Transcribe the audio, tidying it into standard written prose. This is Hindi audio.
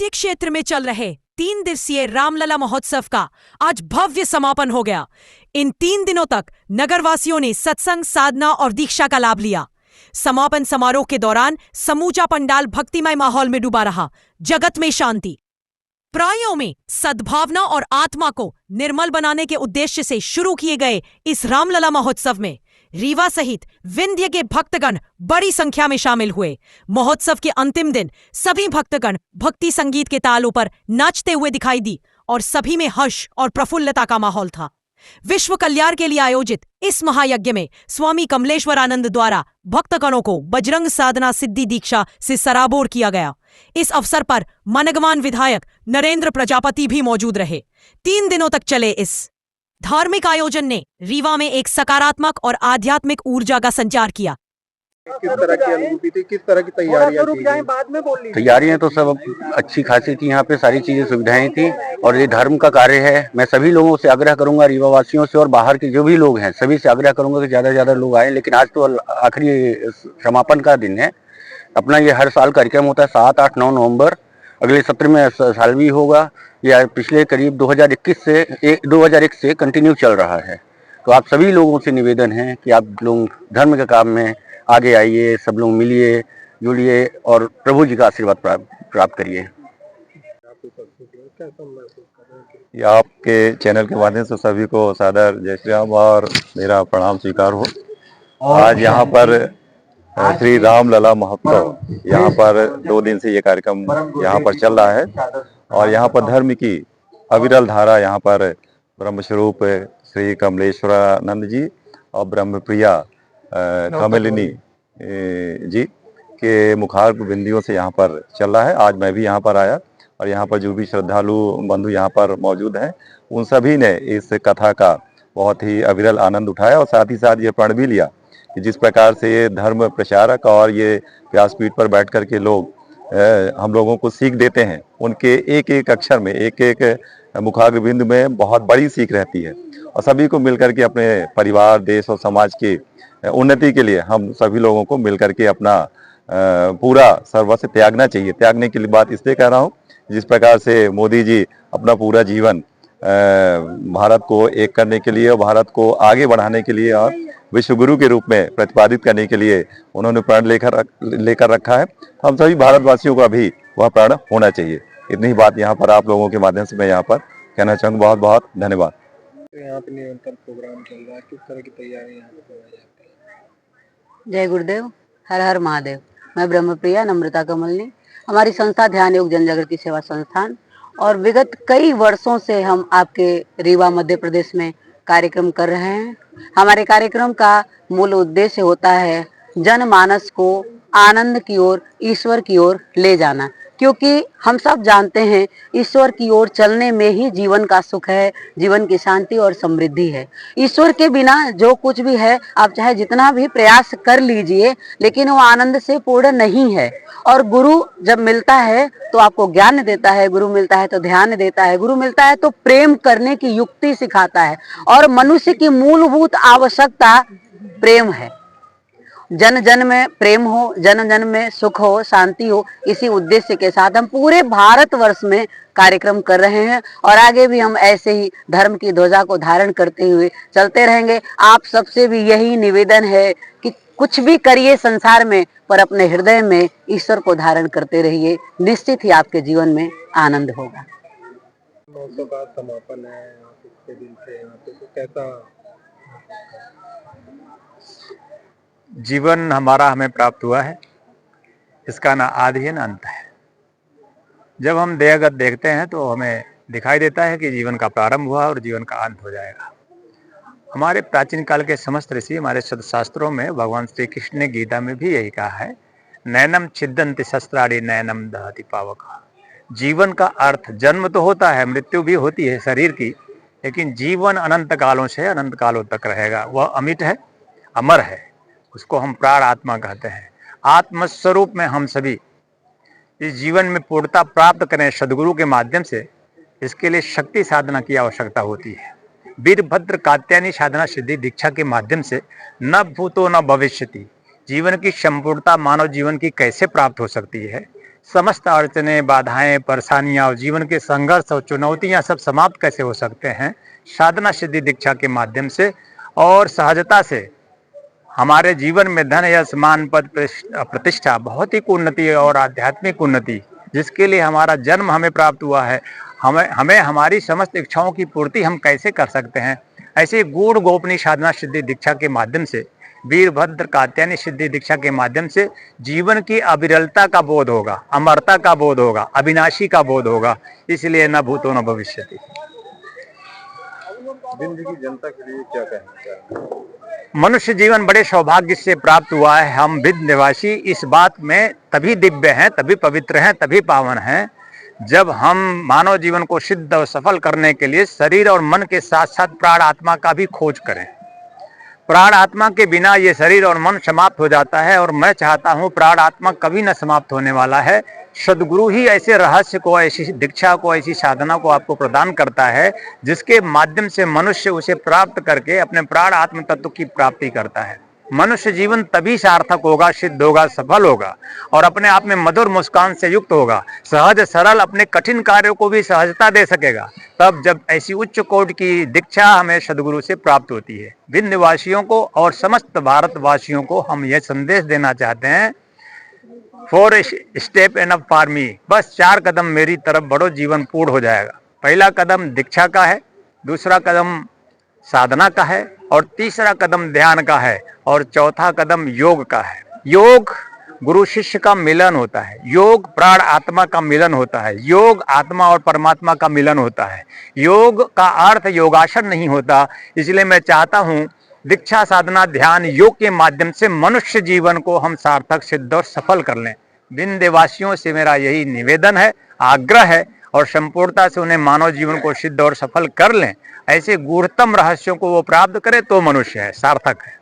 विंध्य क्षेत्र में चल रहे 3 दिवसीय रामलला महोत्सव का आज भव्य समापन हो गया। इन 3 दिनों तक नगरवासियों ने सत्संग, साधना और दीक्षा का लाभ लिया। समापन समारोह के दौरान समूचा पंडाल भक्तिमय माहौल में डूबा रहा। जगत में शांति, प्रायों में सद्भावना और आत्मा को निर्मल बनाने के उद्देश्य से शुरू किए गए इस रामलला महोत्सव में रीवा सहित विंध्य के भक्तगण बड़ी संख्या में शामिल हुए। महोत्सव के अंतिम दिन सभी भक्तगण भक्ति संगीत के तालों पर नाचते हुए दिखाई दी और सभी में हर्ष और प्रफुल्लता का माहौल था। विश्व कल्याण के लिए आयोजित इस महायज्ञ में स्वामी कमलेश्वरानंद द्वारा भक्तगणों को बजरंग साधना सिद्धि दीक्षा से सराबोर किया गया। इस अवसर पर मनगवान विधायक नरेंद्र प्रजापति भी मौजूद रहे। 3 दिनों तक चले इस धार्मिक आयोजन ने रीवा में एक सकारात्मक और आध्यात्मिक ऊर्जा का संचार किया। किस तरह की अनुभूति थी, किस तरह की तैयारियां? तैयारियां तो सब अच्छी खासी थी। यहाँ पे सारी चीजें सुविधाएं थी और ये धर्म का कार्य है। मैं सभी लोगों से आग्रह करूंगा, रीवा वासियों से और बाहर के जो भी लोग हैं सभी से आग्रह करूंगा कि ज्यादा से ज्यादा लोग आए। लेकिन आज तो आखिरी समापन का दिन है। अपना ये हर साल कार्यक्रम होता है 7, 8, 9 नवंबर। अगले सत्र में साल भी होगा। यह पिछले करीब 2001 से कंटिन्यू चल रहा है। तो आप सभी लोगों से निवेदन है कि आप लोग धर्म के काम में आगे आइए, सब लोग मिलिए, जुड़िए और प्रभु जी का आशीर्वाद प्राप्त करिए। ये आपके चैनल के माध्यम से सभी को सादर जय श्री राम और मेरा प्रणाम स्वीकार हो। आज यहाँ पर श्री रामलला महोत्सव, यहाँ पर 2 दिन से ये कार्यक्रम यहाँ पर चल रहा है और यहाँ पर धर्म की अविरल धारा यहाँ पर ब्रह्मस्वरूप श्री कमलेश्वरानंद जी और ब्रह्मप्रिया कमलिनी जी के मुखार बिंदियों से यहाँ पर चल रहा है। आज मैं भी यहाँ पर आया और यहाँ पर जो भी श्रद्धालु बंधु यहाँ पर मौजूद हैं उन सभी ने इस कथा का बहुत ही अविरल आनंद उठाया और साथ ही साथ ये प्रण भी लिया कि जिस प्रकार से ये धर्म प्रचारक और ये व्यासपीठ पर बैठ कर के लोग हम लोगों को सीख देते हैं, उनके एक एक अक्षर में, एक एक मुखाग्रबिंद में बहुत बड़ी सीख रहती है। और सभी को मिलकर के अपने परिवार, देश और समाज की उन्नति के लिए हम सभी लोगों को मिलकर के अपना पूरा सर्वस्व त्यागना चाहिए। त्यागने की बात इसलिए कह रहा हूँ, जिस प्रकार से मोदी जी अपना पूरा जीवन भारत को एक करने के लिए और भारत को आगे बढ़ाने के लिए और विश्व गुरु के रूप में प्रतिपादित करने के लिए उन्होंने प्रण लेकर रखा है। हम सभी भारतवासियों का भी वह प्रण होना चाहिए। इतनी ही बात यहाँ पर आप लोगों के माध्यम से मैं यहाँ पर कहना चाहूँगा। बहुत बहुत धन्यवाद। यहाँ पे निरंतर प्रोग्राम चल रहा है, किस तरह की तैयारी यहाँ पे करवाई जाती है? जय गुरुदेव, हर हर महादेव। मैं ब्रह्मप्रिया नम्रता कमलनी, हमारी संस्था ध्यान योग जन जागृति सेवा संस्थान, और विगत कई वर्षों से हम आपके रीवा मध्य प्रदेश में कार्यक्रम कर रहे हैं। हमारे कार्यक्रम का मूल उद्देश्य होता है जनमानस को आनंद की ओर, ईश्वर की ओर ले जाना, क्योंकि हम सब जानते हैं ईश्वर की ओर चलने में ही जीवन का सुख है, जीवन की शांति और समृद्धि है। ईश्वर के बिना जो कुछ भी है, आप चाहे जितना भी प्रयास कर लीजिए, लेकिन वो आनंद से पूर्ण नहीं है। और गुरु जब मिलता है तो आपको ज्ञान देता है, गुरु मिलता है तो ध्यान देता है, गुरु मिलता है तो प्रेम करने की युक्ति सिखाता है। और मनुष्य की मूलभूत आवश्यकता प्रेम है। जन जन में प्रेम हो, जन जन में सुख हो, शांति हो, इसी उद्देश्य के साथ हम पूरे भारतवर्ष में कार्यक्रम कर रहे हैं और आगे भी हम ऐसे ही धर्म की ध्वजा को धारण करते हुए चलते रहेंगे। आप सबसे भी यही निवेदन है कि कुछ भी करिए संसार में, पर अपने हृदय में ईश्वर को धारण करते रहिए। निश्चित ही आपके जीवन में आनंद होगा। महोत्सव का समापन है यहाँ पे, दिन से यहाँ पे तो कैसा जीवन हमारा हमें प्राप्त हुआ है, इसका ना आदि है ना अंत है। जब हम देहगत देखते हैं तो हमें दिखाई देता है कि जीवन का प्रारंभ हुआ और जीवन का अंत हो जाएगा। हमारे प्राचीन काल के समस्त ऋषि, हमारे शास्त्रों में भगवान श्री कृष्ण ने गीता में भी यही कहा है, नैनम छिद्दन्ति शस्त्राणि नैनम दहति पावक। जीवन का अर्थ, जन्म तो होता है, मृत्यु भी होती है शरीर की, लेकिन जीवन अनंत कालों से अनंत कालों तक रहेगा। वह अमिट है, अमर है, उसको हम प्राण आत्मा कहते हैं। आत्मस्वरूप में हम सभी इस जीवन में पूर्णता प्राप्त करें सदगुरु के माध्यम से, इसके लिए शक्ति साधना की आवश्यकता होती है। वीरभद्र कात्यायनी साधना सिद्धि दीक्षा के माध्यम से न भूतो न भविष्यति, जीवन की संपूर्णता मानव जीवन की कैसे प्राप्त हो सकती है, समस्त अड़चने, बाधाएं, परेशानियां और जीवन के संघर्ष और चुनौतियां सब समाप्त कैसे हो सकते हैं साधना सिद्धि दीक्षा के माध्यम से और सहजता से हमारे जीवन में धन यश मान पद प्रतिष्ठा भौतिक उन्नति और आध्यात्मिक उन्नति जिसके लिए हमारा जन्म हमें प्राप्त हुआ है, हमें हमारी समस्त इच्छाओं की पूर्ति हम कैसे कर सकते हैं। ऐसे गूढ़ गोपनीय साधना सिद्धि दीक्षा के माध्यम से, वीरभद्र कात्यायनी सिद्धि दीक्षा के माध्यम से जीवन की अविरलता का बोध होगा, अमरता का बोध होगा, अविनाशी का बोध होगा। इसलिए न भूतो न भविष्यति। जिंदगी जनता के लिए क्या कहना चाहेंगे? मनुष्य जीवन बड़े सौभाग्य से प्राप्त हुआ है। हम विंध्य निवासी इस बात में तभी दिव्य हैं, तभी पवित्र हैं, तभी पावन हैं जब हम मानव जीवन को सिद्ध और सफल करने के लिए शरीर और मन के साथ साथ प्राण आत्मा का भी खोज करें। प्राण आत्मा के बिना ये शरीर और मन समाप्त हो जाता है और मैं चाहता हूँ प्राण आत्मा कभी न समाप्त होने वाला है। सदगुरु ही ऐसे रहस्य को, ऐसी दीक्षा को, ऐसी साधना को आपको प्रदान करता है जिसके माध्यम से मनुष्य उसे प्राप्त करके अपने प्राण आत्म तत्व की प्राप्ति करता है। मनुष्य जीवन तभी सार्थक होगा, सिद्ध होगा, सफल होगा और अपने आप में मधुर मुस्कान से युक्त होगा, सहज सरल अपने कठिन कार्यों को भी सहजता दे सकेगा, तब जब ऐसी उच्च कोटि की दीक्षा हमें सदगुरु से प्राप्त होती है। विंध्य वासियों को और समस्त भारतवासियों को हम यह संदेश देना चाहते हैं, 4 स्टेप एनफ फॉर मी, बस 4 कदम मेरी तरफ बढ़ो, जीवन पूर्ण हो जाएगा। पहला कदम दीक्षा का है, दूसरा कदम साधना का है और तीसरा कदम ध्यान का है और चौथा कदम योग का है। योग गुरु शिष्य का मिलन होता है, योग प्राण आत्मा का मिलन होता है, योग आत्मा और परमात्मा का मिलन होता है। योग का अर्थ योगासन नहीं होता। इसलिए मैं चाहता हूँ दीक्षा साधना ध्यान योग के माध्यम से मनुष्य जीवन को हम सार्थक सिद्ध और सफल कर लें। विंध्यवासियों से मेरा यही निवेदन है, आग्रह है और संपूर्णता से उन्हें मानव जीवन को सिद्ध और सफल कर लें। ऐसे गूढ़तम रहस्यों को वो प्राप्त करे तो मनुष्य है, सार्थक है।